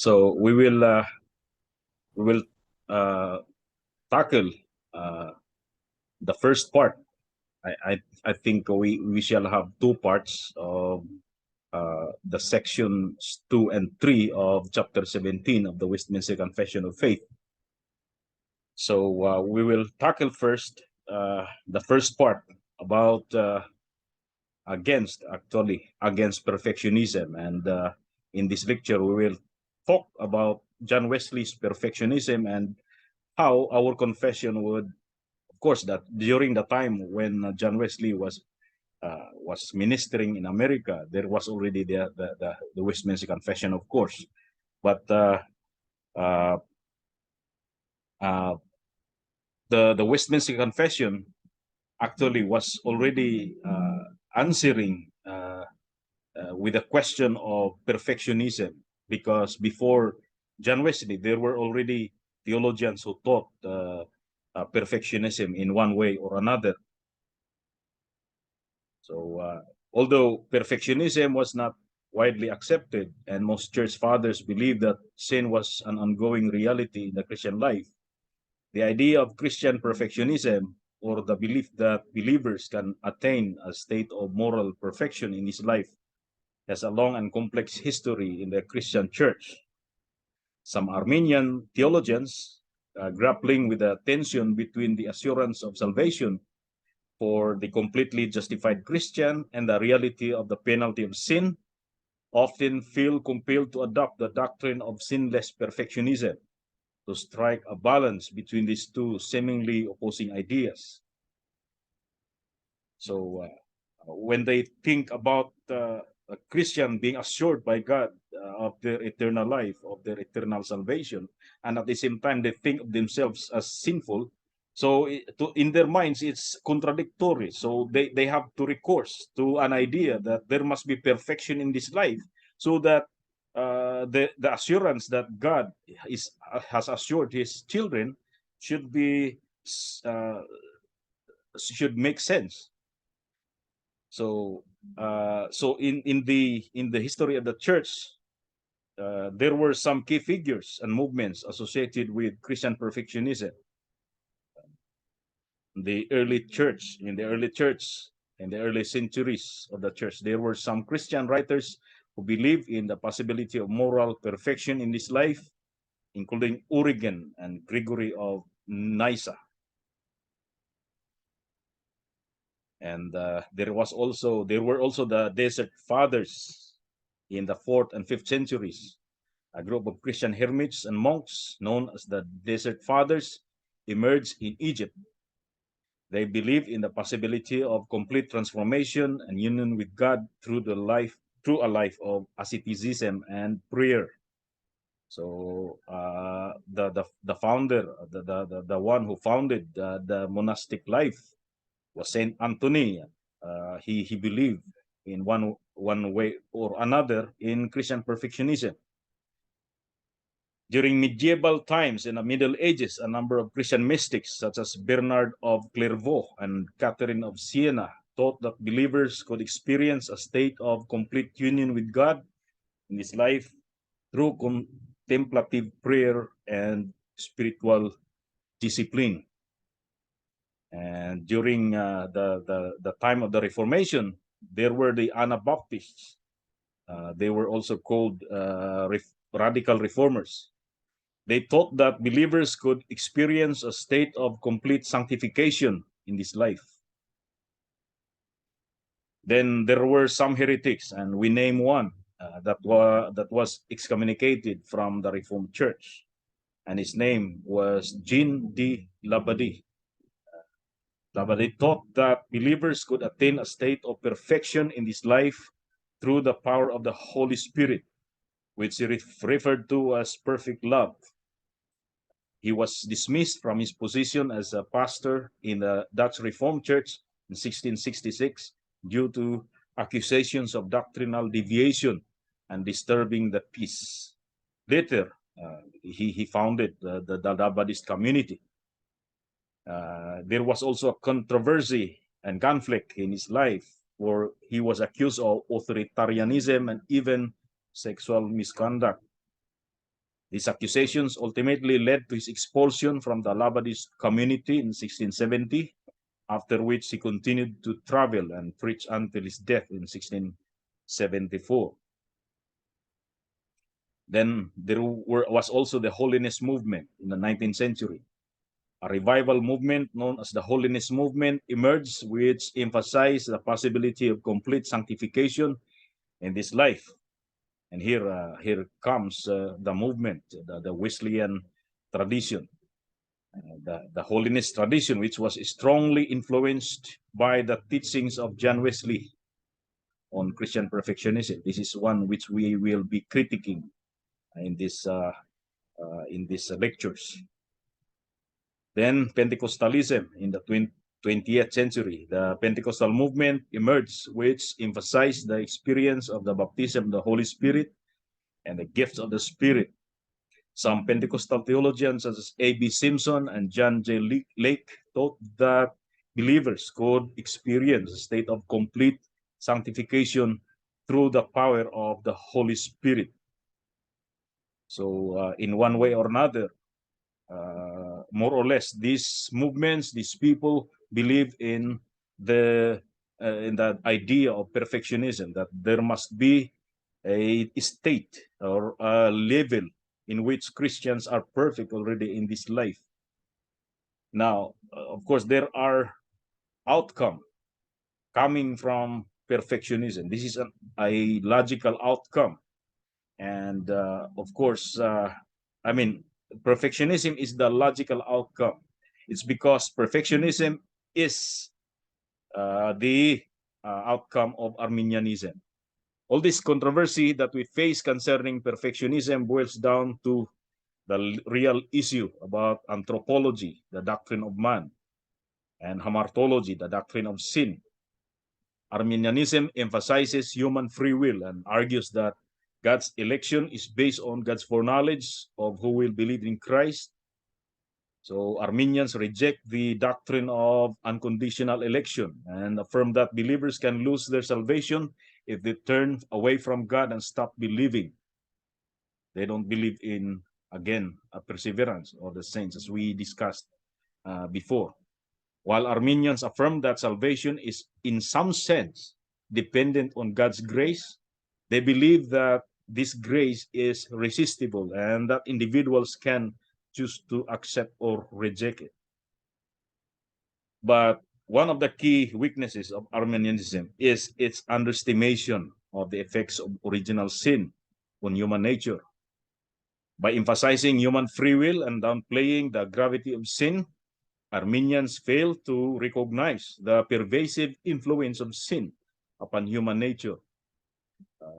So we will tackle the first part. I think we shall have two parts of the sections 2 and 3 of chapter 17 of the Westminster Confession of Faith. So we will tackle first the first part about against perfectionism, and in this lecture we will talk about John Wesley's perfectionism and how our confession would, of course, that during the time when John Wesley was ministering in America, there was already the Westminster Confession, of course, but uh, uh, the Westminster Confession actually was already answering with a question of perfectionism, because before John Wesley, there were already theologians who taught perfectionism in one way or another. So, although perfectionism was not widely accepted, and most church fathers believed that sin was an ongoing reality in the Christian life, the idea of Christian perfectionism, or the belief that believers can attain a state of moral perfection in this life, has a long and complex history in the Christian church. Some Armenian theologians, grappling with the tension between the assurance of salvation for the completely justified Christian and the reality of the penalty of sin, often feel compelled to adopt the doctrine of sinless perfectionism to strike a balance between these two seemingly opposing ideas. So when they think about a Christian being assured by God of their eternal life, of their eternal salvation, and at the same time they think of themselves as sinful, so in their minds it's contradictory. So they have to recourse to an idea that there must be perfection in this life, so that the assurance that God has assured his children should be should make sense. So so in the history of the church, there were some key figures and movements associated with Christian perfectionism. The early church, in the early church, in the early centuries of the church, there were some Christian writers who believed in the possibility of moral perfection in this life, including Origen and Gregory of Nyssa. And there were also the Desert Fathers in the 4th and 5th centuries. A group of Christian hermits and monks known as the Desert Fathers emerged in Egypt. They believed in the possibility of complete transformation and union with God through a life of asceticism and prayer. So the founder, the one who founded the monastic life was Saint Anthony. He believed in one way or another in Christian perfectionism. During medieval times in the Middle Ages, a number of Christian mystics, such as Bernard of Clairvaux and Catherine of Siena, taught that believers could experience a state of complete union with God in this life through contemplative prayer and spiritual discipline. And during the time of the Reformation, there were the Anabaptists. They were also called radical reformers. They taught that believers could experience a state of complete sanctification in this life. Then there were some heretics, and we name one that was excommunicated from the Reformed Church, and his name was Jean de Labadie. Labadie taught that believers could attain a state of perfection in this life through the power of the Holy Spirit, which he referred to as perfect love. He was dismissed from his position as a pastor in the Dutch Reformed Church in 1666 due to accusations of doctrinal deviation and disturbing the peace. Later, he founded the Labadist community. There was also a controversy and conflict in his life where he was accused of authoritarianism and even sexual misconduct. These accusations ultimately led to his expulsion from the Labadist community in 1670, after which he continued to travel and preach until his death in 1674. Then there was also the holiness movement in the 19th century. A revival movement known as the holiness movement emerged, which emphasized the possibility of complete sanctification in this life. And here comes the movement, the Wesleyan tradition, the holiness tradition, which was strongly influenced by the teachings of John Wesley on Christian perfectionism. This is one which we will be critiquing in these lectures. Then Pentecostalism in the 20th century. The Pentecostal movement emerged, which emphasized the experience of the baptism of the Holy Spirit and the gifts of the Spirit. Some Pentecostal theologians, such as A.B. Simpson and John J. Lake, taught that believers could experience a state of complete sanctification through the power of the Holy Spirit. So in one way or another, more or less, these movements, these people believe in that idea of perfectionism, that there must be a state or a level in which Christians are perfect already in this life. Now, of course, there are outcomes coming from perfectionism. This is a logical outcome. And of course, I mean, perfectionism is the logical outcome. It's because perfectionism is the outcome of Arminianism. All this controversy that we face concerning perfectionism boils down to the real issue about anthropology, the doctrine of man, and hamartology, the doctrine of sin. Arminianism emphasizes human free will and argues that God's election is based on God's foreknowledge of who will believe in Christ. So Arminians reject the doctrine of unconditional election and affirm that believers can lose their salvation if they turn away from God and stop believing. They don't believe in, again, a perseverance of the saints, as we discussed before. While Arminians affirm that salvation is, in some sense, dependent on God's grace, they believe that this grace is resistible and that individuals can choose to accept or reject it. But one of the key weaknesses of Arminianism is its underestimation of the effects of original sin on human nature. By emphasizing human free will and downplaying the gravity of sin, Arminians fail to recognize the pervasive influence of sin upon human nature.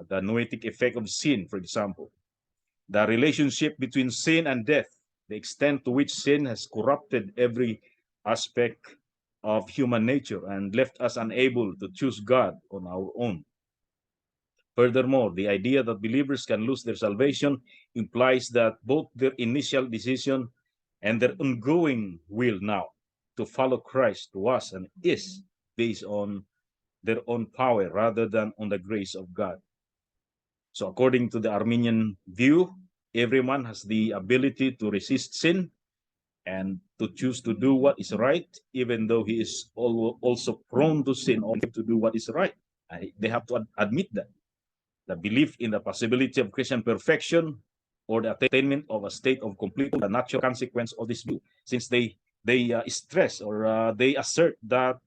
The noetic effect of sin, for example, the relationship between sin and death, the extent to which sin has corrupted every aspect of human nature and left us unable to choose God on our own. Furthermore, the idea that believers can lose their salvation implies that both their initial decision and their ongoing will now to follow Christ was and is based on their own power rather than on the grace of God. So according to the Arminian view, everyone has the ability to resist sin and to choose to do what is right, even though he is also prone to sin or to do what is right. They have to admit that. The belief in the possibility of Christian perfection or the attainment of a state of complete, the natural consequence of this view, since they stress or they assert that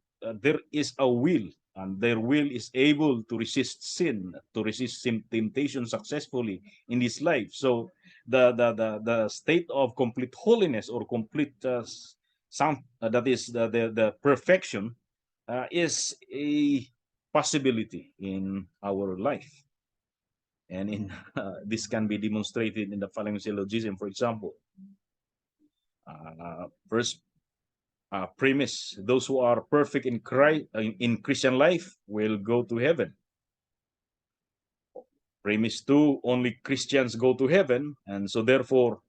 there is a will and their will is able to resist sin, to resist temptation successfully in this life. So the state of complete holiness or complete that is the perfection is a possibility in our life. And in this can be demonstrated in the following syllogism. For example, first premise: those who are perfect in Christ in Christian life will go to heaven. Premise 2: only Christians go to heaven, and so therefore,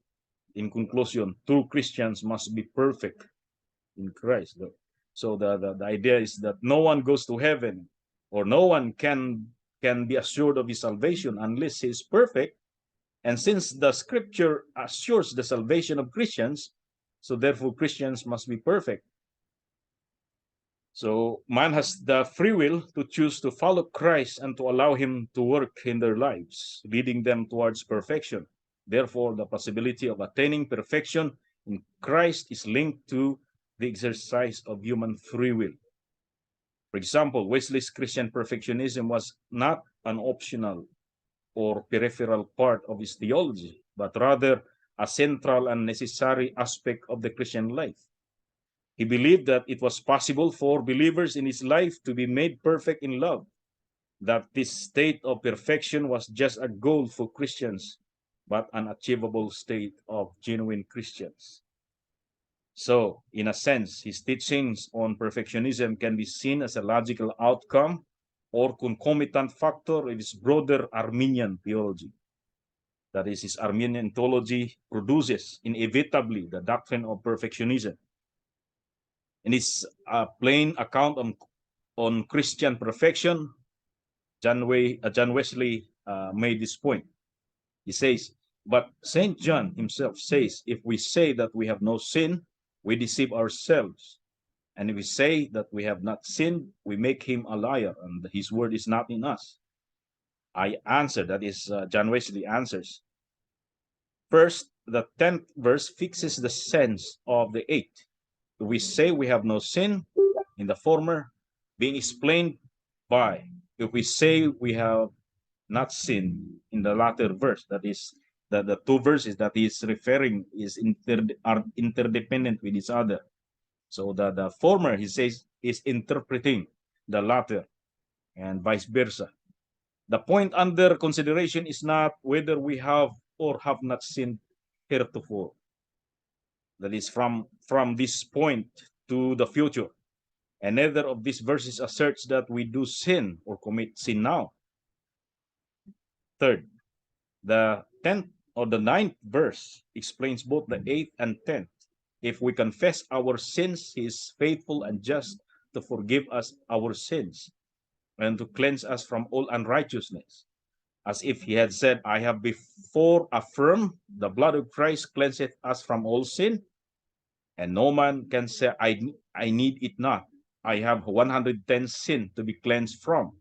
in conclusion, true Christians must be perfect in Christ. So the idea is that no one goes to heaven, or no one can be assured of his salvation unless he is perfect, And since the scripture assures the salvation of Christians, so therefore Christians must be perfect. So man has the free will to choose to follow Christ and to allow him to work in their lives, leading them towards perfection. Therefore, the possibility of attaining perfection in Christ is linked to the exercise of human free will. For example, Wesley's Christian perfectionism was not an optional or peripheral part of his theology, but rather a central and necessary aspect of the Christian life. He believed that it was possible for believers in his life to be made perfect in love, that this state of perfection was just a goal for Christians, but an achievable state of genuine Christians. So, in a sense, his teachings on perfectionism can be seen as a logical outcome or concomitant factor of his broader Arminian theology. That is, his Arminian theology produces inevitably the doctrine of perfectionism. In his plain account on Christian perfection, John Wesley made this point. He says, but St. John himself says, if we say that we have no sin, we deceive ourselves. And if we say that we have not sinned, we make him a liar, and his word is not in us. I answer, that is, John Wesley answers. First, the 10th verse fixes the sense of the 8th. We say we have no sin in the former, being explained by, if we say we have not sinned in the latter verse, that is, the two verses that he is referring are interdependent with each other. So the former, he says, is interpreting the latter, and vice versa. The point under consideration is not whether we have or have not sinned heretofore. That is from this point to the future. And neither of these verses asserts that we do sin or commit sin now. Third, the 10th or the 9th verse explains both the 8th and 10th. If we confess our sins, he is faithful and just to forgive us our sins and to cleanse us from all unrighteousness. As if he had said, I have before affirmed the blood of Christ cleanseth us from all sin, and no man can say, I need it not. I have 110 sin to be cleansed from.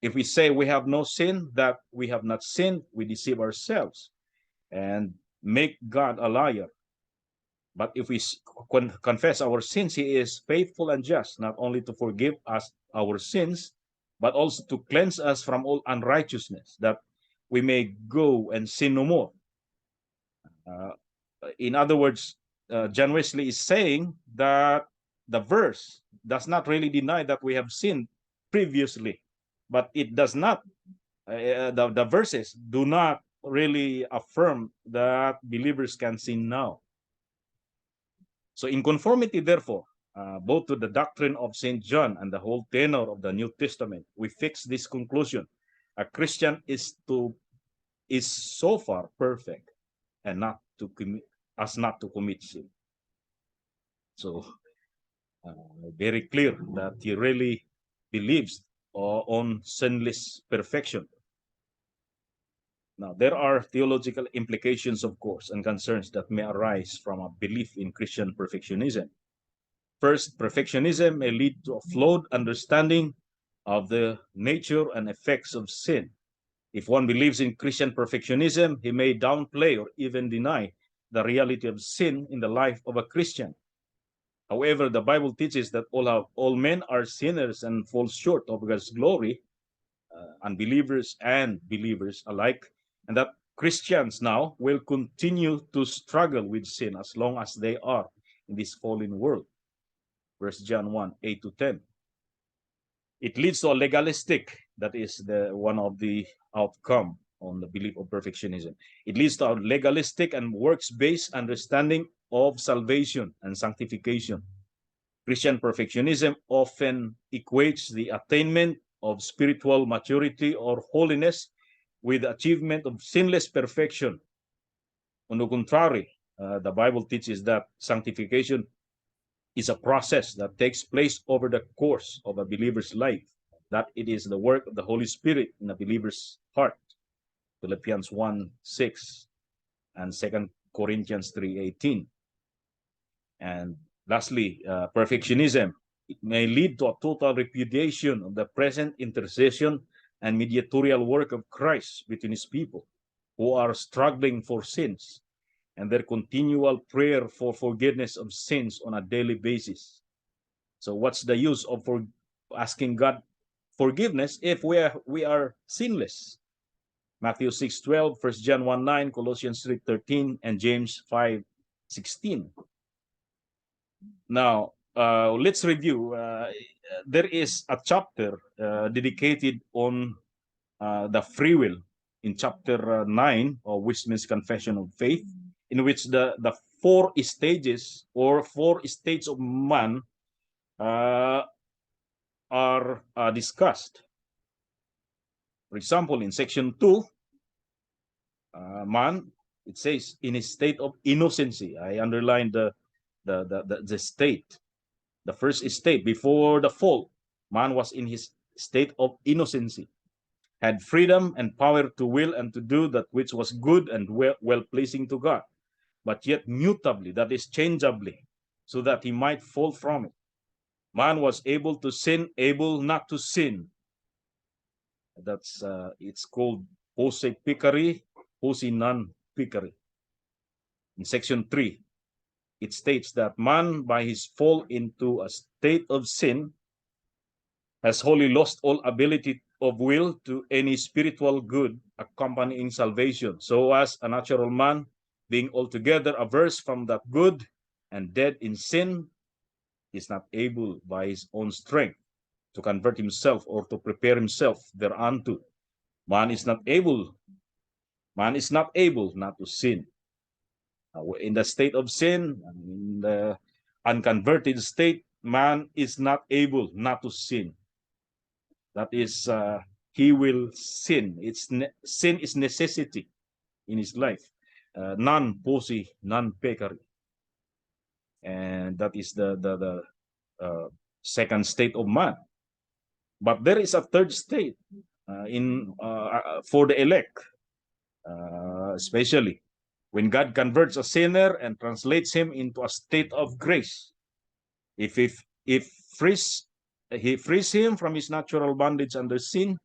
If we say we have no sin, that we have not sinned, we deceive ourselves and make God a liar. But if we confess our sins, he is faithful and just, not only to forgive us our sins, but also to cleanse us from all unrighteousness, that we may go and sin no more. In other words, John Wesley is saying that the verse does not really deny that we have sinned previously, but it does not, the verses do not really affirm that believers can sin now. So in conformity, therefore, both to the doctrine of St. John and the whole tenor of the New Testament, we fix this conclusion. A Christian is so far perfect and not to commit sin. So very clear that he really believes on sinless perfection. Now, there are theological implications, of course, and concerns that may arise from a belief in Christian perfectionism. First, perfectionism may lead to a flawed understanding of the nature and effects of sin. If one believes in Christian perfectionism, he may downplay or even deny the reality of sin in the life of a Christian. However, the Bible teaches that all men are sinners and fall short of God's glory, unbelievers and believers alike, and that Christians now will continue to struggle with sin as long as they are in this fallen world. 1 John 1, 8 to 10. It leads to a legalistic, that is one of the outcome on the belief of perfectionism. It leads to a legalistic and works-based understanding of salvation and sanctification. Christian perfectionism often equates the attainment of spiritual maturity or holiness with the achievement of sinless perfection. On the contrary, the Bible teaches that sanctification is a process that takes place over the course of a believer's life, that it is the work of the Holy Spirit in a believer's heart. Philippians 1:6, and 2 Corinthians 3:18. And lastly, perfectionism. It may lead to a total repudiation of the present intercession and mediatorial work of Christ between his people who are struggling for sins, and their continual prayer for forgiveness of sins on a daily basis. So what's the use of asking God forgiveness if we are sinless? Matthew 6:12, 1 John 1:9, Colossians 3:13, and James 5:16. Now, let's review. There is a chapter dedicated on the free will in chapter 9 of Westminster Confession of Faith, in which the four stages or four states of man are discussed. For example, in section 2, man, it says, in a state of innocency. I underlined the state. The first state, before the fall, man was in his state of innocency, had freedom and power to will and to do that which was good and well-pleasing to God, but yet mutably, that is changeably, so that he might fall from it. Man was able to sin, able not to sin. That's it's called posse picari, posse non picari. In section 3, it states that man, by his fall into a state of sin, has wholly lost all ability of will to any spiritual good accompanying salvation, so as a natural man, being altogether averse from that good and dead in sin, is not able by his own strength to convert himself or to prepare himself thereunto. Man is not able not to sin. In the state of sin, in the unconverted state, man is not able not to sin. That is, he will sin. Sin is necessity in his life. Non posse, non pecari. And that is the second state of man. But there is a third state for the elect, especially when God converts a sinner and translates him into a state of grace. If he frees him from his natural bondage under sin,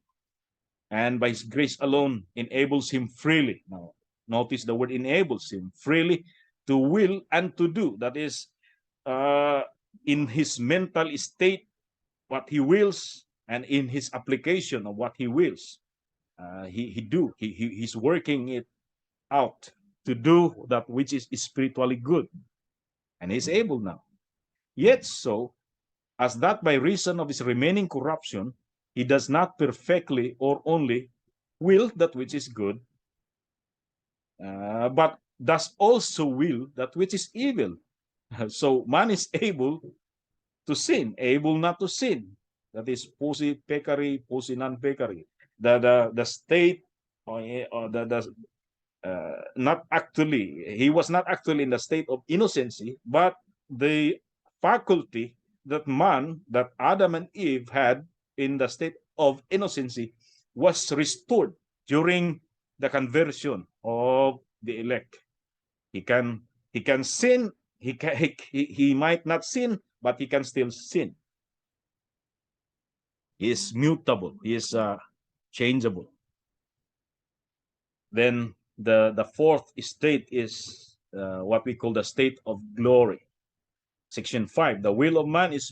and by his grace alone enables him freely. Now, notice the word enables him freely to will and to do. That is, in his mental state, what he wills, and in his application of what he wills, he's working it out to do that which is spiritually good, and he's able now. Yet so, as that by reason of his remaining corruption, he does not perfectly or only will that which is good, but does also will that which is evil. So man is able to sin, able not to sin. That is posse pecari, posse non pecari. The state, or not actually, he was not actually in the state of innocency, but the faculty that Adam and Eve had in the state of innocency was restored during the conversion of the elect. He can sin, he might not sin, but he can still sin. He is mutable, he is changeable. Then the fourth state is what we call the state of glory. Section 5, the will of man is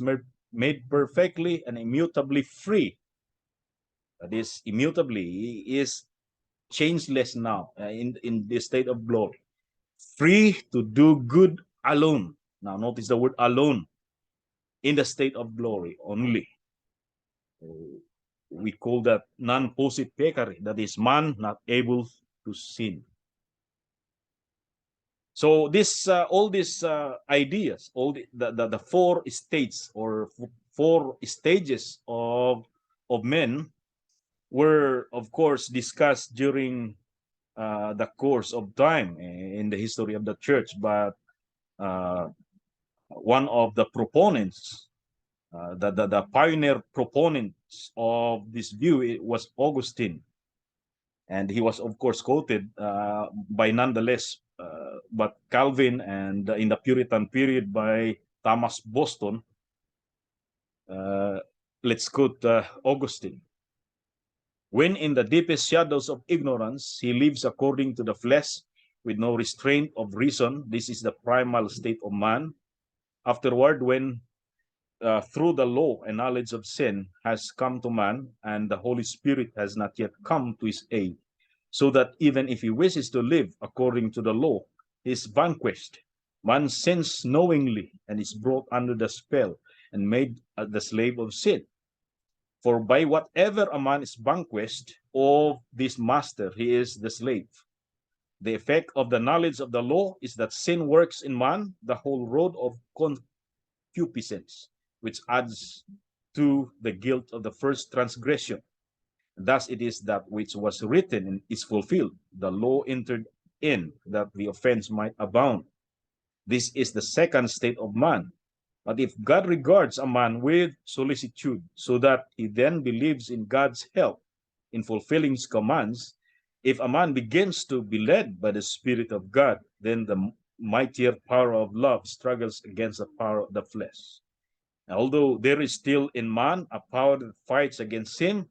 made perfectly and immutably free. That is, immutably, he is changeless now in the state of glory. Free to do good alone. Now notice the word alone. In the state of glory only. We call that non-posse pecari. That is, man not able to sin. So this, all these ideas, all the four states or four stages of men were, of course, discussed during the course of time in the history of the church. But one of the proponents, the pioneer proponents of this view, it was Augustine. And he was, of course, quoted by nonetheless, but Calvin, and in the Puritan period by Thomas Boston. Let's quote Augustine. When in the deepest shadows of ignorance, he lives according to the flesh with no restraint of reason. This is the primal state of man. Afterward, when through the law and knowledge of sin has come to man, and the Holy Spirit has not yet come to his aid, so that even if he wishes to live according to the law, he is vanquished. Man sins knowingly and is brought under the spell and made the slave of sin. For by whatever a man is vanquished of this master, he is the slave. The effect of the knowledge of the law is that sin works in man the whole road of concupiscence, which adds to the guilt of the first transgression. Thus it is that which was written is fulfilled. The law entered in that the offense might abound. This is the second state of man. But if God regards a man with solicitude, so that he then believes in God's help in fulfilling his commands, if a man begins to be led by the Spirit of God, then the mightier power of love struggles against the power of the flesh. Although there is still in man a power that fights against him,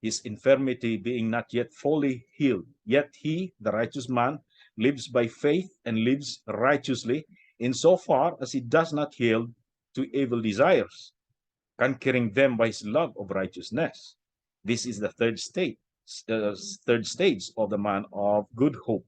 his infirmity being not yet fully healed, yet he, the righteous man, lives by faith and lives righteously, insofar as he does not yield to evil desires, conquering them by his love of righteousness. This is the third stage of the man of good hope.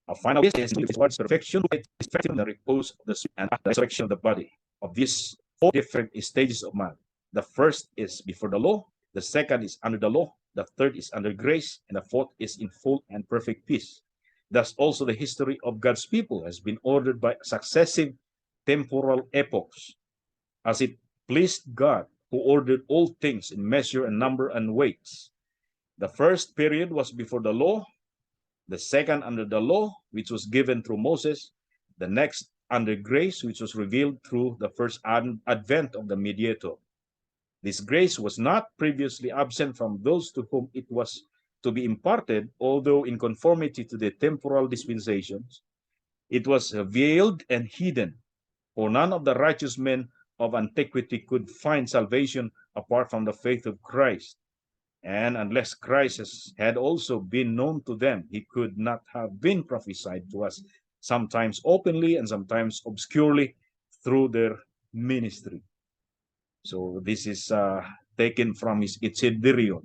A final is towards perfection, the repose of the spirit and the resurrection of the body. Of these four different stages of man, the first is before the law, the second is under the law, the third is under grace, and the fourth is in full and perfect peace. Thus also the history of God's people has been ordered by successive temporal epochs, as it pleased God, who ordered all things in measure and number and weights. The first period was before the law, the second under the law, which was given through Moses, the next under grace, which was revealed through the first advent of the mediator. This grace was not previously absent from those to whom it was to be imparted, although in conformity to the temporal dispensations, it was veiled and hidden, for none of the righteous men of antiquity could find salvation apart from the faith of Christ. And unless Christ had also been known to them, he could not have been prophesied to us, sometimes openly and sometimes obscurely through their ministry. So this is taken from his Itzidirion.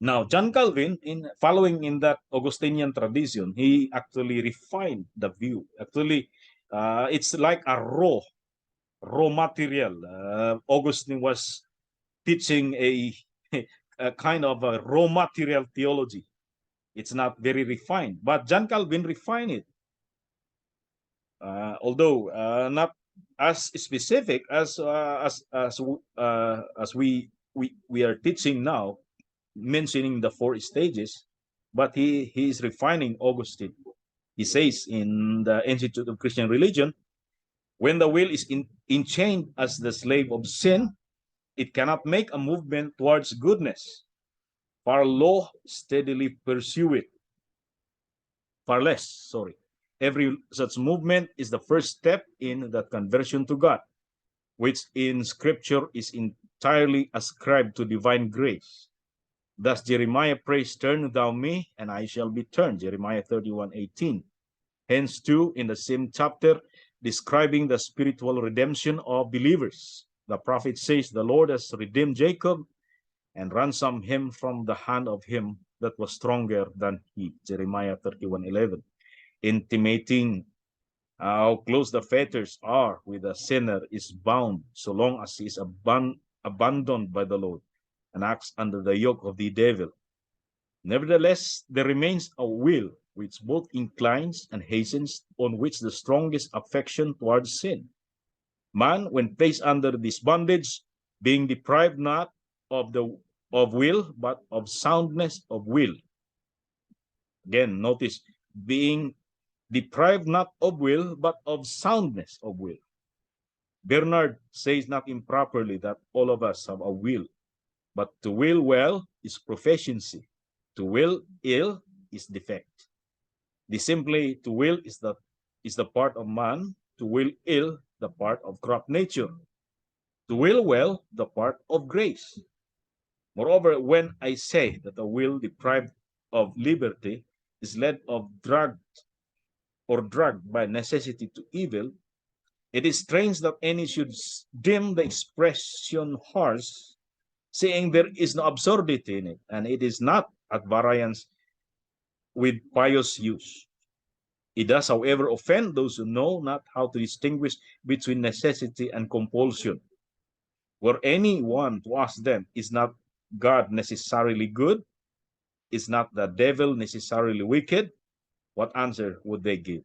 Now, John Calvin, in following in that Augustinian tradition, he actually refined the view. Actually, it's like a raw material. Augustine was teaching a kind of a raw material theology. It's not very refined, but John Calvin refined it. Although not as specific as we are teaching now, mentioning the four stages, but he is refining Augustine. He says in the Institute of Christian Religion, when the will is enchained as the slave of sin, it cannot make a movement towards goodness. Far steadily pursue it. Far less, sorry. Every such movement is the first step in that conversion to God, which in Scripture is entirely ascribed to divine grace. Thus Jeremiah prays, "Turn thou me, and I shall be turned," Jeremiah 31:18. Hence, too, in the same chapter, describing the spiritual redemption of believers, the prophet says, "The Lord has redeemed Jacob and ransomed him from the hand of him that was stronger than he," Jeremiah 31:11, intimating how close the fetters are with a sinner is bound so long as he is abandoned by the Lord and acts under the yoke of the devil. Nevertheless, there remains a will which both inclines and hastens, on which the strongest affection towards sin. Man, when placed under this bondage, being deprived not of will, but of soundness of will. Again, notice, being deprived not of will, but of soundness of will. Bernard says not improperly that all of us have a will. But to will well is proficiency. To will ill is defect. Simply, to will is the part of man. To will ill, the part of corrupt nature. To will well, the part of grace. Moreover, when I say that a will deprived of liberty is led of dragged by necessity to evil, it is strange that any should deem the expression harsh, saying there is no absurdity in it, and it is not at variance with pious use. It does, however, offend those who know not how to distinguish between necessity and compulsion. Were anyone to ask them, is not God necessarily good? Is not the devil necessarily wicked? What answer would they give?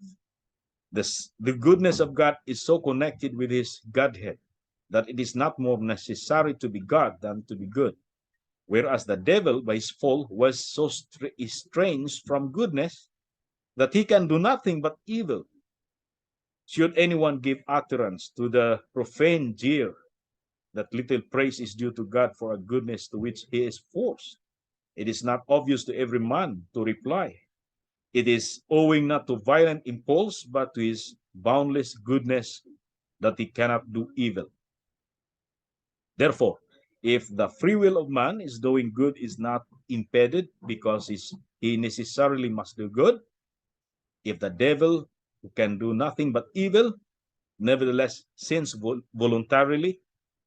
The goodness of God is so connected with his Godhead that it is not more necessary to be God than to be good. Whereas the devil, by his fall, was so estranged from goodness that he can do nothing but evil. Should anyone give utterance to the profane jeer that little praise is due to God for a goodness to which he is forced, it is not obvious to every man to reply. It is owing not to violent impulse, but to his boundless goodness that he cannot do evil. Therefore, if the free will of man is doing good is not impeded because he necessarily must do good, if the devil, who can do nothing but evil, nevertheless sins voluntarily,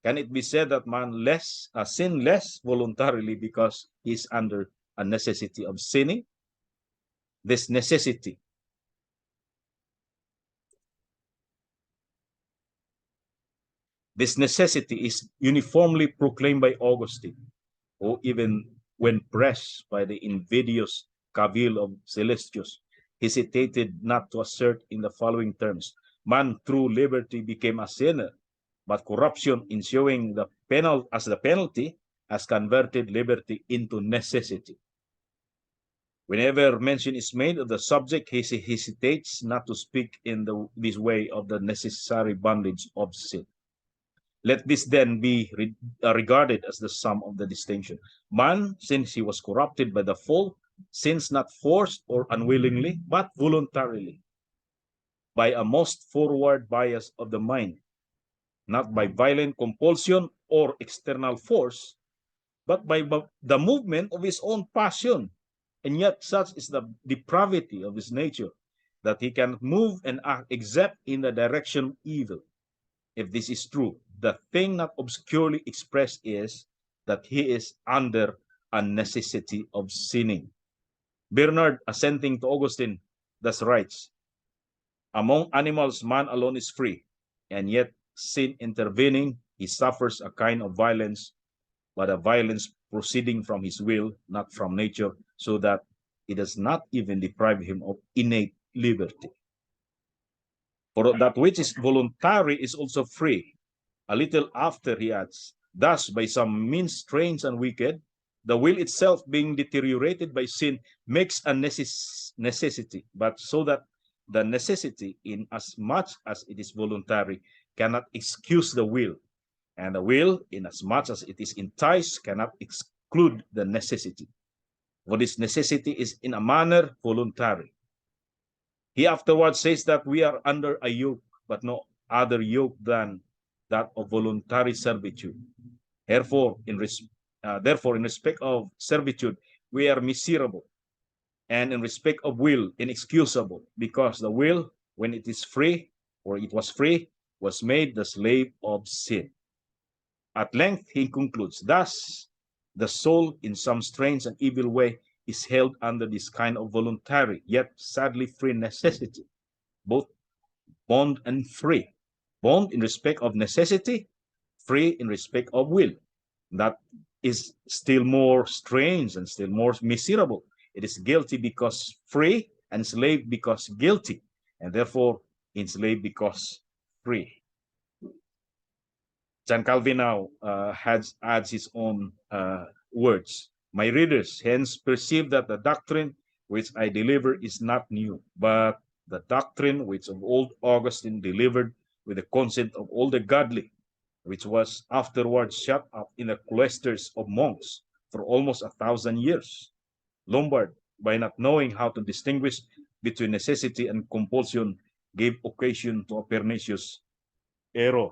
can it be said that man sin less voluntarily because he is under a necessity of sinning? This necessity is uniformly proclaimed by Augustine, who even when pressed by the invidious cavil of Celestius, hesitated not to assert in the following terms: man through liberty became a sinner, but corruption ensuing as the penalty has converted liberty into necessity. Whenever mention is made of the subject, he hesitates not to speak in this way of the necessary bondage of sin. Let this then be regarded as the sum of the distinction. Man, since he was corrupted by the fall, sins not forced or unwillingly, but voluntarily, by a most forward bias of the mind, not by violent compulsion or external force, but by the movement of his own passion. And yet such is the depravity of his nature that he cannot move and act except in the direction of evil. If this is true, the thing not obscurely expressed is that he is under a necessity of sinning. Bernard, assenting to Augustine, thus writes, among animals, man alone is free, and yet sin intervening, he suffers a kind of violence, but a violence proceeding from his will, not from nature, so that it does not even deprive him of innate liberty. For that which is voluntary is also free. A little after he adds, thus by some means strange and wicked, the will itself being deteriorated by sin makes a necessity, but so that the necessity, in as much as it is voluntary, cannot excuse the will, and the will, in as much as it is enticed, cannot exclude the necessity. For this necessity is in a manner voluntary. He afterwards says that we are under a yoke, but no other yoke than that of voluntary servitude. Therefore, in respect of servitude, we are miserable, and in respect of will, inexcusable, because the will, when it is free, or it was free, was made the slave of sin. At length, he concludes, thus, the soul, in some strange and evil way, is held under this kind of voluntary, yet sadly free necessity, both bond and free. Bond in respect of necessity, free in respect of will. That is still more strange and still more miserable. It is guilty because free, and slave because guilty, and therefore enslaved because free. John Calvin now adds his own words. My readers hence perceive that the doctrine which I deliver is not new, but the doctrine which of old Augustine delivered with the consent of all the godly, which was afterwards shut up in the cloisters of monks for almost 1,000 years. Lombard, by not knowing how to distinguish between necessity and compulsion, gave occasion to a pernicious error.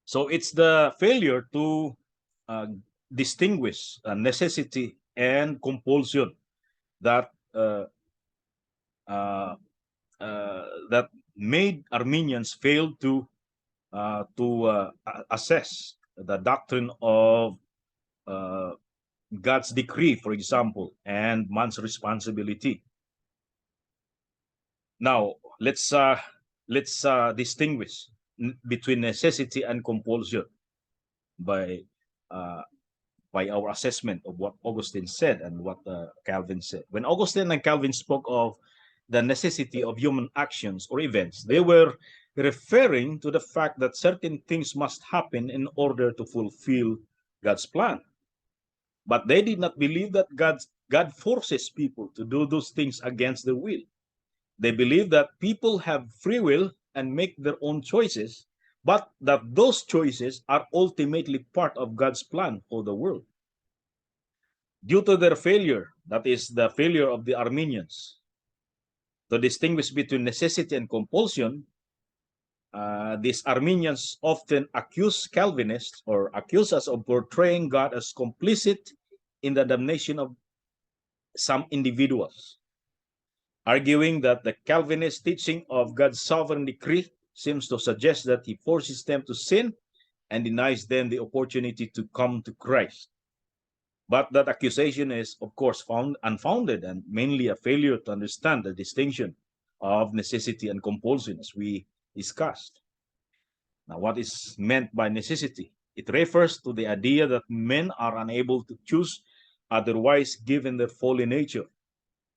So it's the failure to uh, distinguish necessity and compulsion that uh, that made Armenians fail to assess the doctrine of uh, God's decree, for example, and man's responsibility. Now let's distinguish between necessity and compulsion by uh, by our assessment of what Augustine said and what Calvin said. When Augustine and Calvin spoke of the necessity of human actions or events, they were referring to the fact that certain things must happen in order to fulfill God's plan. But they did not believe that God forces people to do those things against their will. They believe that people have free will and make their own choices, but that those choices are ultimately part of God's plan for the world. Due to their failure, that is the failure of the Armenians, to distinguish between necessity and compulsion, these Armenians often accuse Calvinists or accuse us of portraying God as complicit in the damnation of some individuals, arguing that the Calvinist teaching of God's sovereign decree seems to suggest that he forces them to sin and denies them the opportunity to come to Christ. But that accusation is, of course, found unfounded and mainly a failure to understand the distinction of necessity and compulsion, as we discussed. Now, what is meant by necessity? It refers to the idea that men are unable to choose otherwise given their fallen nature.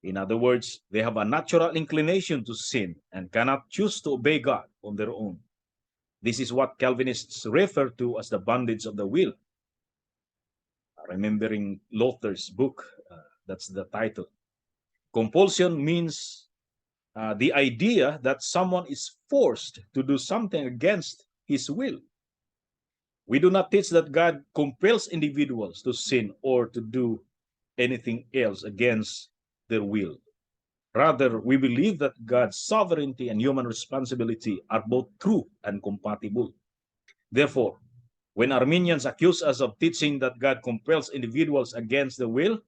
In other words, they have a natural inclination to sin and cannot choose to obey God on their own. This is what Calvinists refer to as the bondage of the will. Remembering Luther's book, that's the title. Compulsion means the idea that someone is forced to do something against his will. We do not teach that God compels individuals to sin or to do anything else against their will. Rather, we believe that God's sovereignty and human responsibility are both true and compatible. Therefore, when Armenians accuse us of teaching that God compels individuals against the will,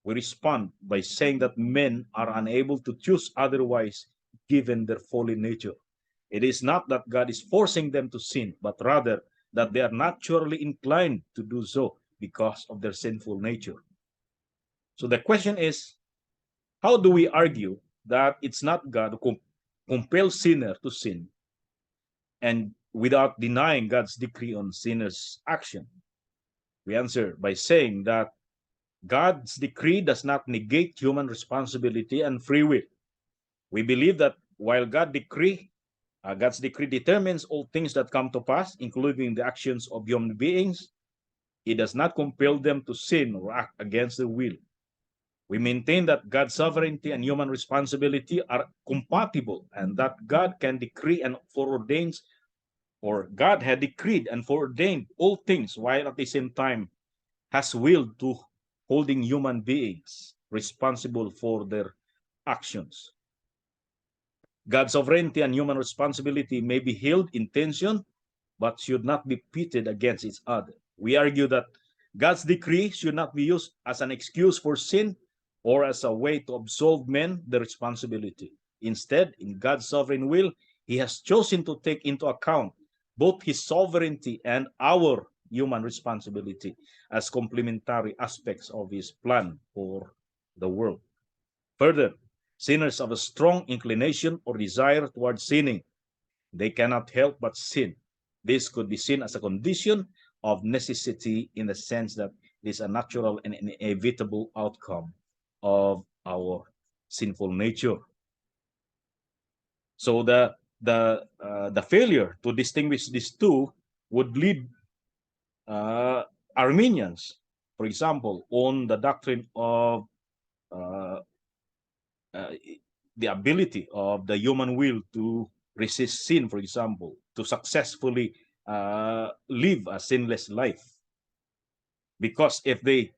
we respond by saying that men are unable to choose otherwise given their fallen nature. It is not that God is forcing them to sin, but rather that they are naturally inclined to do so because of their sinful nature. So the question is, how do we argue that it's not God who compels sinner to sin and without denying God's decree on sinners' action? We answer by saying that God's decree does not negate human responsibility and free will. We believe that while God's decree determines all things that come to pass, including the actions of human beings, it does not compel them to sin or act against their will. We maintain that God's sovereignty and human responsibility are compatible and that God can decree and foreordains, or God had decreed and foreordained all things while at the same time has willed to holding human beings responsible for their actions. God's sovereignty and human responsibility may be held in tension, but should not be pitted against each other. We argue that God's decree should not be used as an excuse for sin or as a way to absolve men the responsibility. Instead, in God's sovereign will, he has chosen to take into account both his sovereignty and our human responsibility as complementary aspects of his plan for the world. Further, sinners have a strong inclination or desire towards sinning. They cannot help but sin. This could be seen as a condition of necessity in the sense that it is a natural and inevitable outcome of our sinful nature. So the failure to distinguish these two would lead Armenians, for example, on the doctrine of uh, uh, the ability of the human will to resist sin, for example, to successfully live a sinless life. Because if then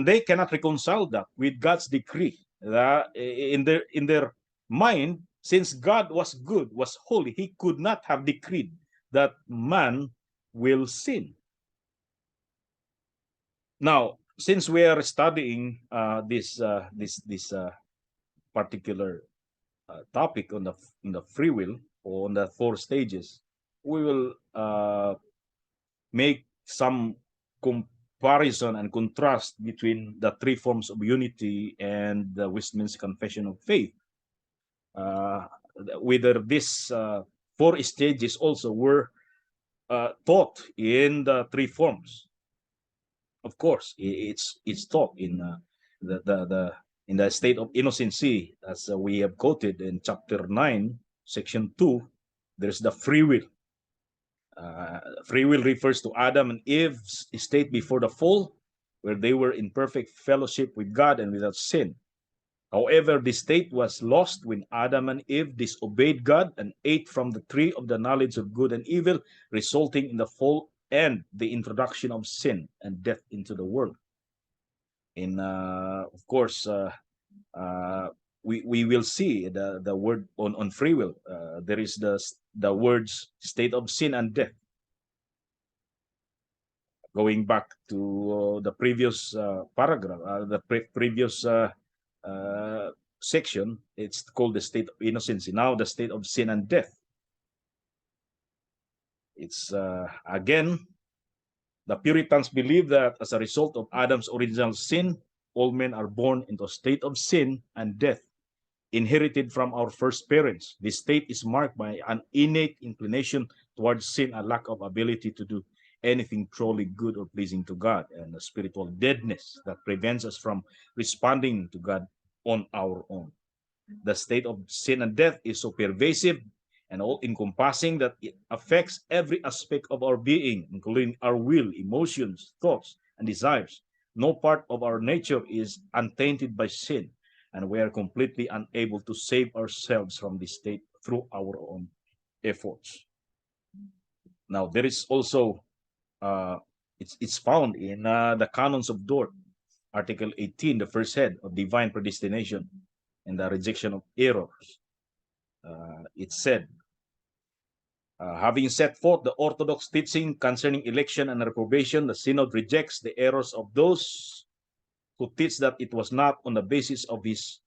they cannot reconcile that with God's decree, that in their mind, since God was good, was holy, He could not have decreed that man will sin. Now, since we are studying this particular topic on the free will, or on the 4 stages, we will make some comparison and contrast between the 3 forms of unity and the Westminster Confession of Faith. Whether these 4 stages also were taught in the 3 forms. Of course, it's taught in the state of innocency, as we have quoted in chapter 9, section 2. There's the free will. Free will refers to Adam and Eve's state before the fall, where they were in perfect fellowship with God and without sin. However, this state was lost when Adam and Eve disobeyed God and ate from the tree of the knowledge of good and evil, resulting in the fall and the introduction of sin and death into the world. And of course, we will see the word on free will. There is the words state of sin and death. Going back to the previous paragraph, the previous section, it's called the state of innocency. Now the state of sin and death. It's again, the Puritans believe that as a result of Adam's original sin, all men are born into a state of sin and death, inherited from our first parents. This state is marked by an innate inclination towards sin, a lack of ability to do anything truly good or pleasing to God, and a spiritual deadness that prevents us from responding to God on our own. The state of sin and death is so pervasive and all-encompassing that it affects every aspect of our being, including our will, emotions, thoughts, and desires. No part of our nature is untainted by sin, and we are completely unable to save ourselves from this state through our own efforts. Now, there is also it's found in the Canons of Dort, Article 18, the first head of divine predestination and the rejection of errors. It said, having set forth the orthodox teaching concerning election and reprobation, the Synod rejects the errors of those who teach that it was not on the basis of his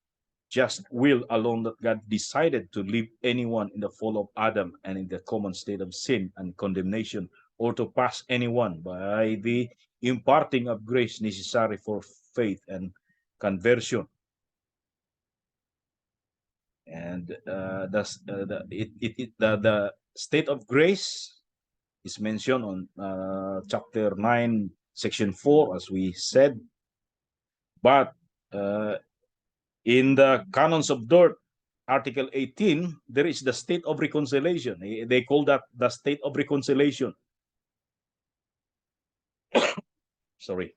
just will alone that God decided to leave anyone in the fall of Adam and in the common state of sin and condemnation, or to pass anyone by the imparting of grace necessary for faith and conversion. And the state of grace is mentioned on chapter 9, section 4, as we said. But in the Canons of Dort, Article 18, there is the state of reconciliation. They call that the state of reconciliation. Sorry.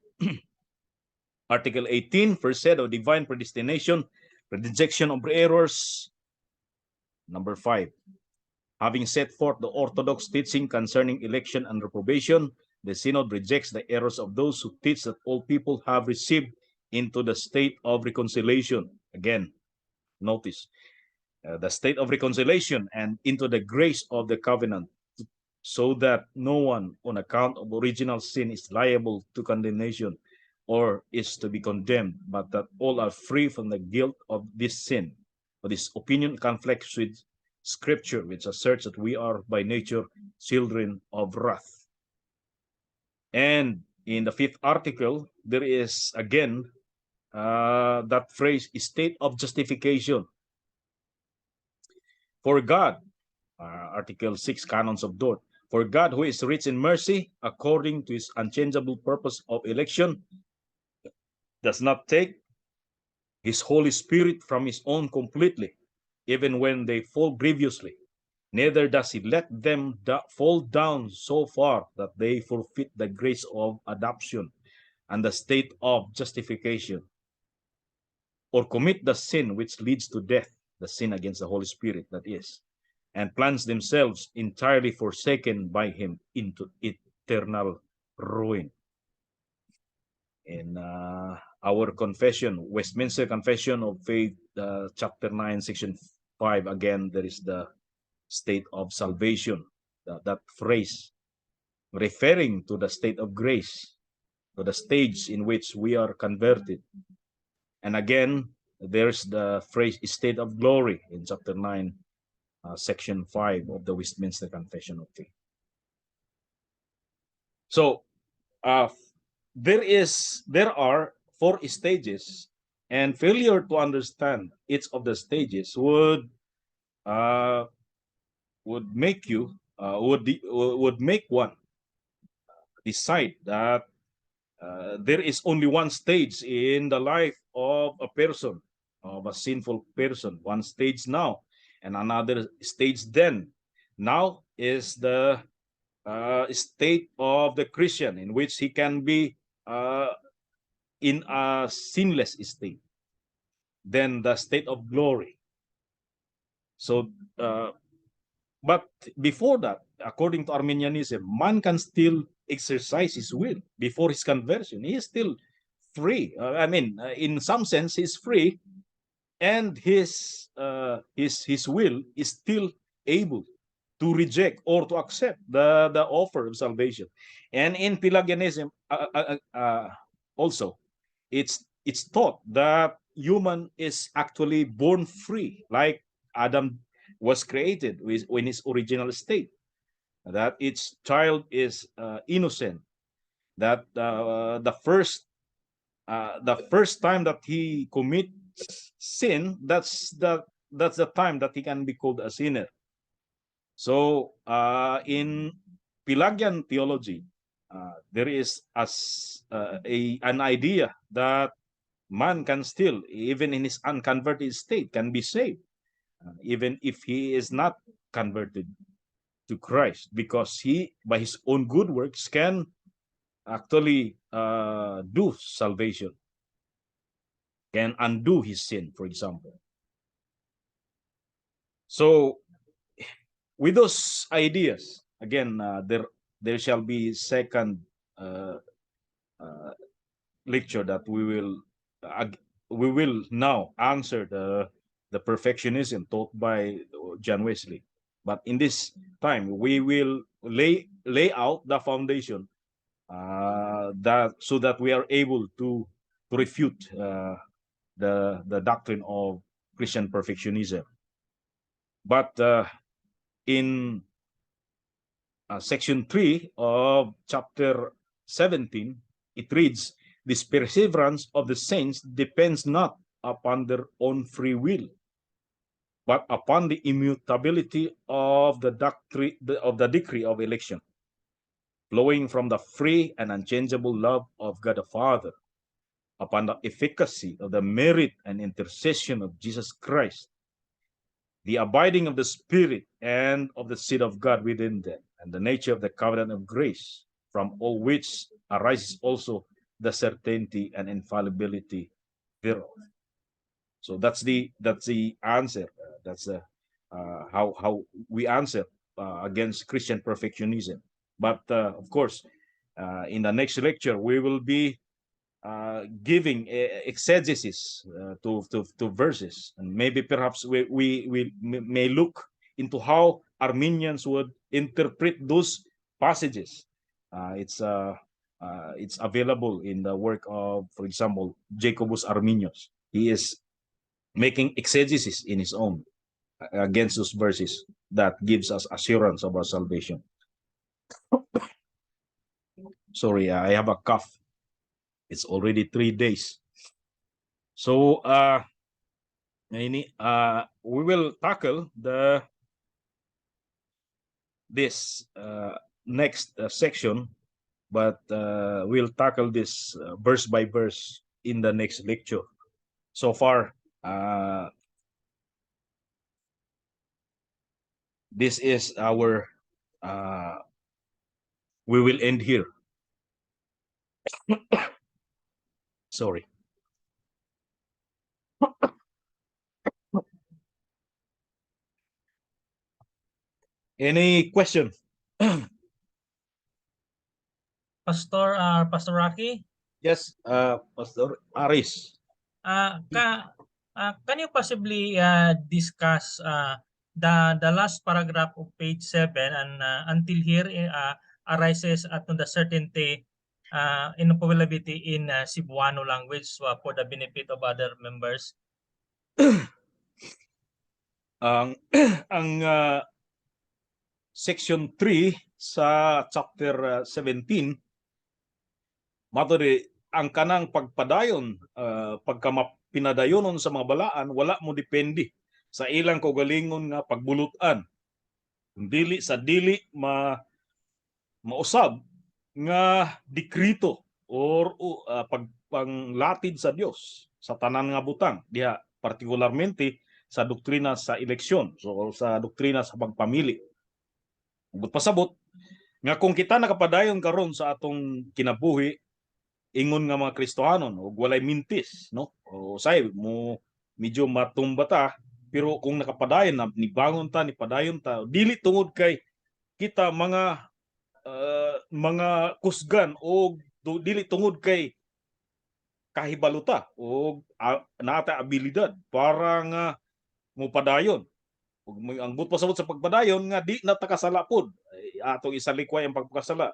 Article 18, first head of divine predestination, rejection of errors. Number 5. Having set forth the orthodox teaching concerning election and reprobation, the Synod rejects the errors of those who teach that all people have received into the state of reconciliation. Again, notice the state of reconciliation and into the grace of the covenant, so that no one on account of original sin is liable to condemnation or is to be condemned, but that all are free from the guilt of this sin. But this opinion conflicts with Scripture, which asserts that we are by nature children of wrath. And in the 5th article, there is again that phrase, state of justification. For God, Article 6, Canons of Dort, for God, who is rich in mercy, according to his unchangeable purpose of election, does not take his Holy Spirit from his own completely, even when they fall grievously. Neither does he let them fall down so far that they forfeit the grace of adoption and the state of justification. or commit the sin which leads to death, the sin against the Holy Spirit, that is, and plunge themselves entirely forsaken by him into eternal ruin. In our confession, Westminster Confession of Faith, chapter 9, section 5, again, there is the state of salvation, that phrase referring to the state of grace, to the stage in which we are converted. And again, there's the phrase state of glory in chapter 9, section 5 of the Westminster Confession of Faith. So there are 4 stages, and failure to understand each of the stages would make you would make one decide that there is only one stage in the life of a person, of a sinful person, one stage now, and another stage then. Now is the state of the Christian, in which he can be in a sinless state. Then the state of glory. So, but before that, according to Arminianism, man can still exercise his will before his conversion. He is still free. In some sense, he's free, and his will is still able to reject or to accept the offer of salvation. And in Pelagianism, also, it's taught that human is actually born free, like Adam was created in his original state, that each child is innocent, that the first time that he commits sin, that's the time that he can be called a sinner. So in Pelagian theology, there is an idea that man can still, even in his unconverted state, can be saved, even if he is not converted to Christ, because he, by his own good works, can actually do salvation, can undo his sin, for example. So with those ideas, again, there shall be second lecture that we will now answer the perfectionism taught by John Wesley. But in this time, we will lay out the foundation that so that we are able to refute the doctrine of Christian perfectionism. But in section 3 of chapter 17, it reads, "This perseverance of the saints depends not upon their own free will, but upon the immutability of the decree of election, flowing from the free and unchangeable love of God the Father, upon the efficacy of the merit and intercession of Jesus Christ, the abiding of the Spirit and of the seed of God within them, and the nature of the covenant of grace, from all which arises also the certainty and infallibility thereof." So that's the answer. That's how we answer against Christian perfectionism. But of course, in the next lecture, we will be giving exegesis to verses, and maybe perhaps we may look into how Arminians would interpret those passages. It's available in the work of, for example, Jacobus Arminius. He is making exegesis in his own against those verses that gives us assurance of our salvation. Sorry, I have a cough. It's already 3 days. So we will tackle this next section, but we'll tackle this verse by verse in the next lecture. So far, this is our we will end here. Sorry. Any question? Pastor Rocky, Yes, Pastor Aris. can you possibly discuss the last paragraph of page 7 and until here arises at the certainty infallibility in Cebuano language for the benefit of other members? Ang ang section 3 sa chapter 17 maturi ang kanang pagpadayon pagka pinadayonon sa mga balaan wala mo depende sa ilang kaugalingon nga pagbulutan dili sa dili mausab nga dikrito or pagpanglatid sa Dios sa tanan nga butang diha partikularmente sa doktrina sa eleksyon so sa doktrina sa pagpamili ug pasabot nga kung kita nakapadayon karon sa atong kinabuhi ingon nga mga Kristohanon ug walay mintis no o say mo medyo matumba ta pero kung nakapadayon na nibangon ta ni padayon ta dili tungod kay kita mga kusgan o dili tungod kay kahibaluta o naata abilidad para nga mopadayon ug ang but pasabot sa pagpadayon nga di na ta kasala pod atong isalikway ang pagpakasala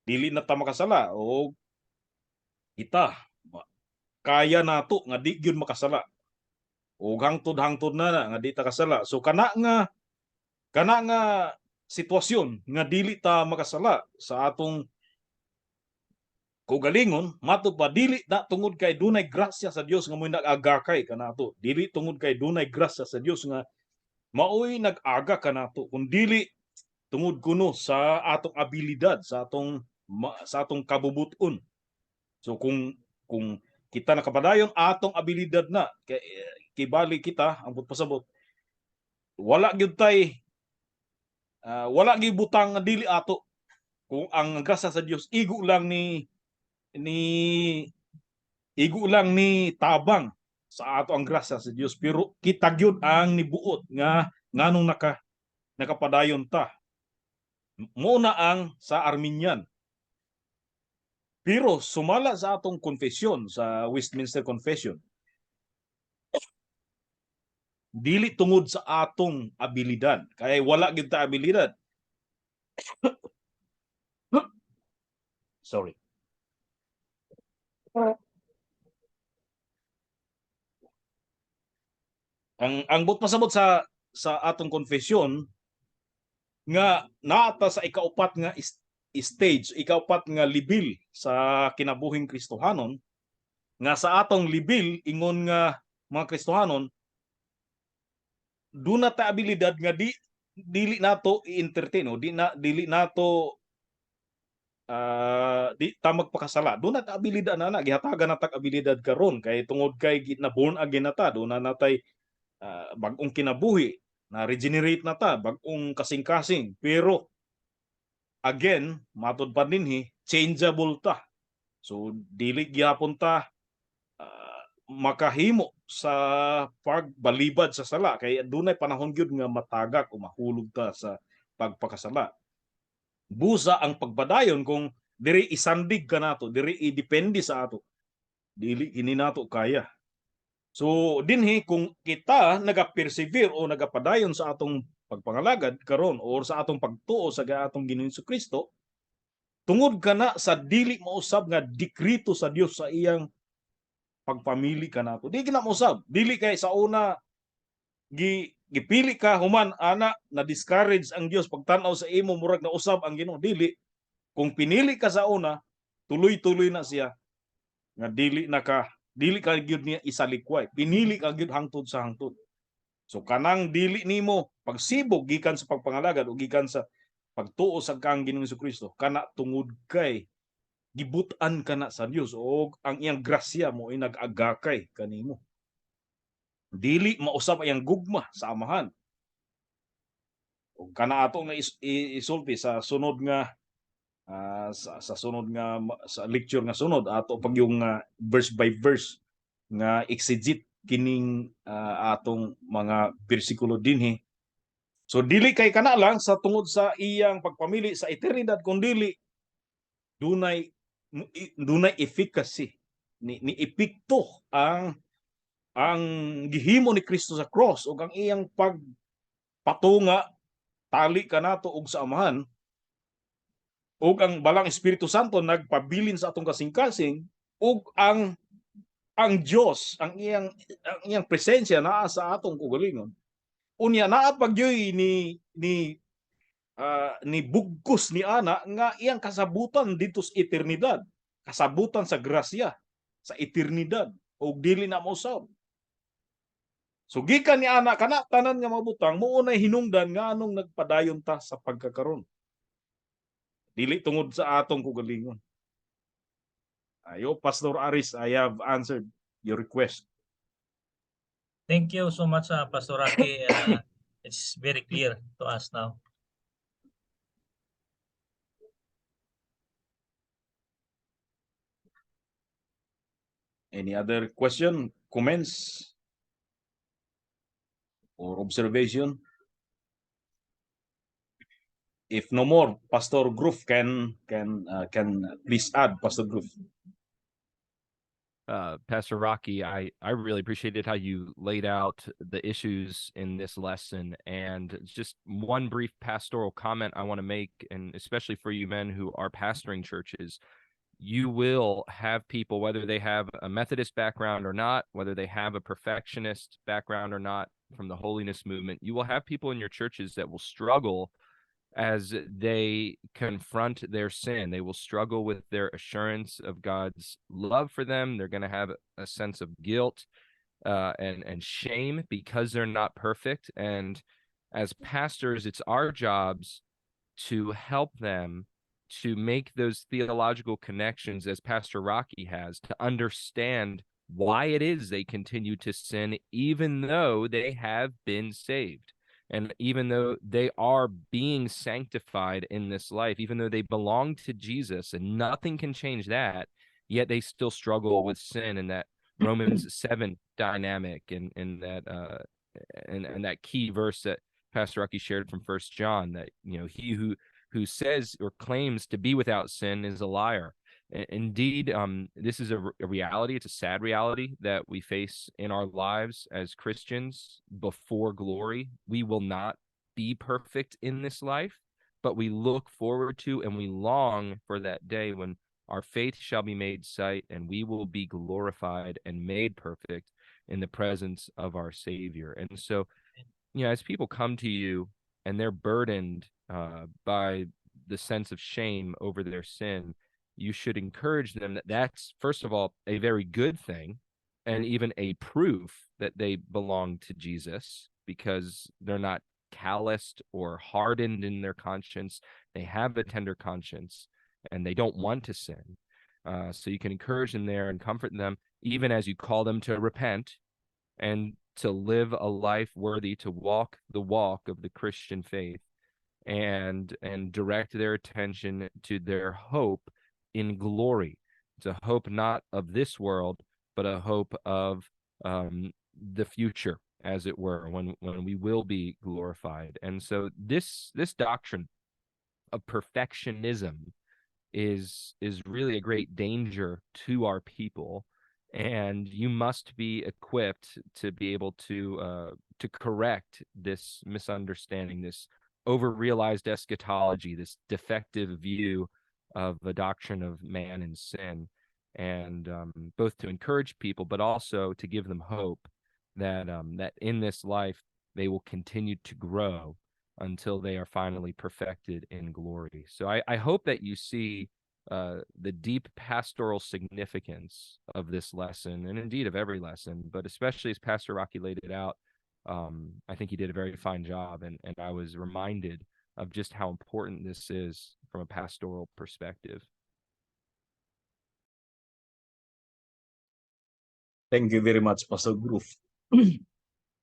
dili na ta makasala o kita kaya nato nga di gyud makasala ug hangtod na nga di ta kasala so kana nga sitwasyon nga dili ta makasala sa atong kaugalingon matud pa dili na tungod kay dunay grasya sa Dios nga mo'y nag-agakay kanato dili tungod kay dunay grasya sa Dios nga maoy nag-aga kanato kun dili tungod kuno sa atong abilidad sa atong kabubuton so kung kita nakapadayon atong abilidad na kay kibali kita ang pasabot wala gyud tay wala gyud butang nga dili ato kung ang grasya sa Dios igo lang ni tabang sa ato ang grasya sa Dios pero kita gyud ang nibuot nga nganong nakapadayon ta muna ang sa Arminian pero sumala sa atong confession sa Westminster Confession dili tungod sa atong abilidad kay wala gyud ta abilidad sorry ang but pasabot sa atong confession nga naata sa ikaupat nga stage, ikaupat nga level sa kinabuhing Kristohanon nga sa atong level ingon nga mga Kristohanon duna ta abilidad nga dili nato i-entertain o dili nato di ta magpakasala duna ta abilidad na gihatagan na tag abilidad karon kay tungod kay na born again na ta duna natay bag-ong kinabuhi na regenerate na ta bag-ong kasing-kasing pero again matud pa dinhi changeable ta so dili gyapon ta makahimo sa pagbalibad sa sala kay dunay panahon gyud nga matagak o mahulog ta sa pagpakasala busa ang pagpadayon kung diri isandig ka nato diri idepende sa ato dili ini nato kaya so dinhi kung kita naga-persevere o nagapadayon sa atong pagpangalagad karon or sa atong pagtuo sa atong Ginoong Kristo tungod kana sa dili mausab nga dikrito sa Dios sa iyang pagpamili kanato di gina mausab dili kay sa una gipili ka human ana na discourage ang Dios pagtan-aw sa imo murag na usab ang Ginoo dili kung pinili ka sa una tuloy-tuloy na siya nga dili ka gyud niya isalikway pinili ka gyud hangtod sa hangtod so kanang dili nimo pagsibog gikan sa pagpangalagad o gikan sa pagtuo sa kang Ginoong Kristo kana tungod kay gibutan kana sa Dios o ang iyang grasya mo ay nag-agakay kanimo dili mausab ang gugma sa amahan ug kana ato nga isulti sa sunod nga sa sunod nga sa lecture nga sunod ato pag yung verse by verse nga exegete kining atong mga bersikulo dinhi So dili kay kana lang sa tungod sa iyang pagpamili sa eternidad, kundi dunay efficacy, ni epekto ang gihimo ni Kristo sa cross, ug ang iyang pagpatunga tali kanato og sa Amahan, ug ang balang Espiritu Santo nagpabilin sa atong kasing-kasing, ug ang Dios, ang iyang presensya naa sa atong kaugalingon. Unya naa pagyoy ni bugkos ni ana nga iyang kasabutan dito sa eternidad, kasabutan sa grasya sa eternidad, ug dili na mausab. So gikan ni ana kana tanan nga mabutang mao nay hinungdan nga anong nagpadayon ta sa pagkakaron. Dili tungod sa atong kaugalingon. Ayo, Pastor Aris, I have answered your request. Thank you so much, Pastor Rocky. It's very clear to us now. Any other question, comments, or observation? If no more, Pastor Groove can please add, Pastor Groove. Pastor Rocky, I really appreciated how you laid out the issues in this lesson. And just one brief pastoral comment I want to make, and especially for you men who are pastoring churches, you will have people, whether they have a Methodist background or not, whether they have a perfectionist background or not from the holiness movement, you will have people in your churches that will struggle as they confront their sin. They will struggle with their assurance of God's love for them. They're going to have a sense of guilt and shame because they're not perfect. And as pastors, it's our jobs to help them to make those theological connections, as Pastor Rocky has, to understand why it is they continue to sin, even though they have been saved. And even though they are being sanctified in this life, even though they belong to Jesus and nothing can change that, yet they still struggle with sin and that Romans 7 dynamic and that key verse that Pastor Rocky shared from 1 John, that, he who says or claims to be without sin is a liar. Indeed, this is a reality. It's a sad reality that we face in our lives as Christians before glory. We will not be perfect in this life, but we look forward to and we long for that day when our faith shall be made sight and we will be glorified and made perfect in the presence of our Savior. And so, as people come to you and they're burdened by the sense of shame over their sin, you should encourage them that that's, first of all, a very good thing and even a proof that they belong to Jesus, because they're not calloused or hardened in their conscience. They have a tender conscience and they don't want to sin. So you can encourage them there and comfort them, even as you call them to repent and to live a life worthy to walk the walk of the Christian faith, and direct their attention to their hope in glory. It's a hope not of this world, but a hope of the future, as it were, when we will be glorified. And so this doctrine of perfectionism is really a great danger to our people, and you must be equipped to be able to correct this misunderstanding, this over-realized eschatology, this defective view of the doctrine of man and sin, and both to encourage people, but also to give them hope that that in this life they will continue to grow until they are finally perfected in glory. So I hope that you see the deep pastoral significance of this lesson, and indeed of every lesson, but especially as Pastor Rocky laid it out. I think he did a very fine job, and I was reminded of just how important this is from a pastoral perspective. Thank you very much, Pastor Groove.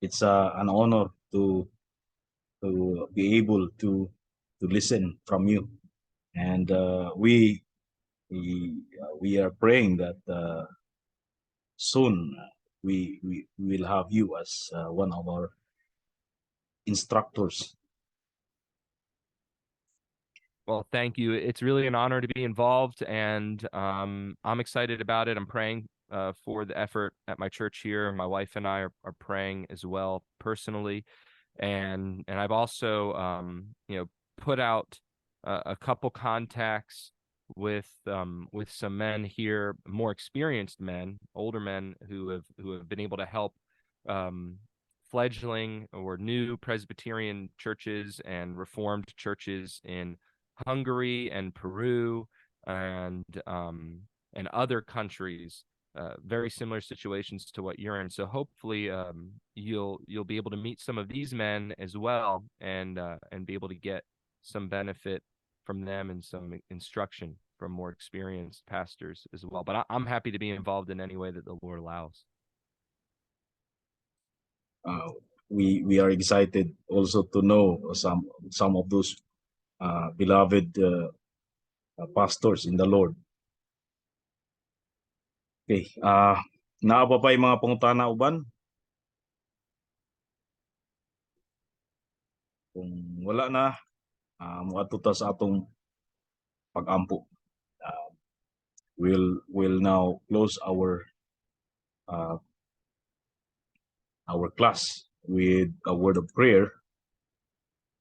It's an honor to be able to listen from you, and we are praying that soon we will have you as one of our instructors Well, thank you. It's really an honor to be involved, and I'm excited about it. I'm praying for the effort at my church here. My wife and I are praying as well personally, and I've also put out a couple contacts with some men here, more experienced men, older men who have been able to help fledgling or new Presbyterian churches and Reformed churches in Hungary and Peru and other countries, very similar situations to what you're in. So hopefully you'll be able to meet some of these men as well, and be able to get some benefit from them and some instruction from more experienced pastors as well. But I'm happy to be involved in any way that the Lord allows. We are excited also to know some of those beloved pastors in the Lord. Okay, naa pa yung mga pangutana uban? Kung wala na, muadto ta sa atong pag-ampo. We'll now close our class with a word of prayer.